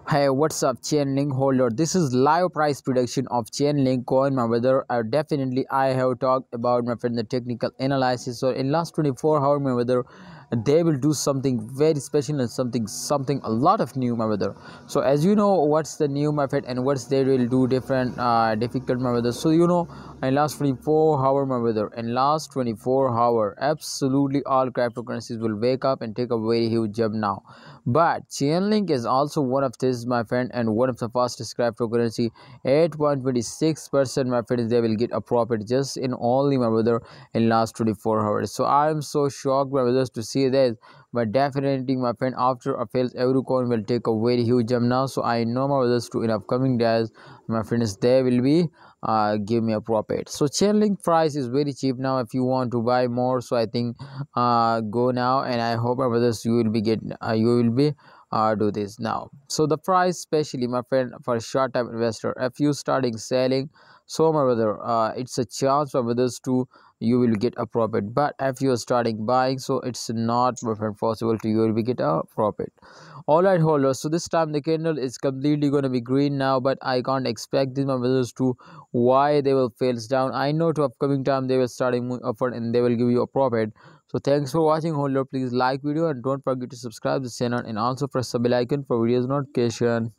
Hey, what's up, Chainlink holder? This is live price prediction of Chainlink coin, my brother. Definitely, I have talked about my friend the technical analysis. So in last 24 hours, my brother, they will do something very special and something a lot of new, my brother. So as you know, what's the new, my friend, and what's they will do different, difficult, my brother. So in last 24 hours, my brother, in last 24 hours, absolutely all cryptocurrencies will wake up and take a very huge jump now. But Chainlink is also one of this, my friend, and one of the fastest cryptocurrency. 8.26%, my friends, they will get a profit just in only, my brother, in last 24 hours. So I am so shocked, my brothers, to see this. But definitely, my friend, after a fails, every coin will take a very huge jump now. So I know, my brothers, to in upcoming days, my friends, they will be give me a profit. So Chainlink price is very cheap now if you want to buy more. So I think go now, and I hope, my brothers, you will be do this now. So the price, especially, my friend, for a short time investor, if you starting selling, so my brother, it's a chance, my brothers, to you will get a profit. But if you are starting buying, so it's not, my friend, possible to you will be get a profit. All right, holders, so this time the candle is completely going to be green now, but I can't expect these, my brothers, to why they will fails down. I know to upcoming time they will starting moving upward and they will give you a profit. So thanks for watching, holder. Please like video and don't forget to subscribe the channel, and also press the bell icon for videos notification.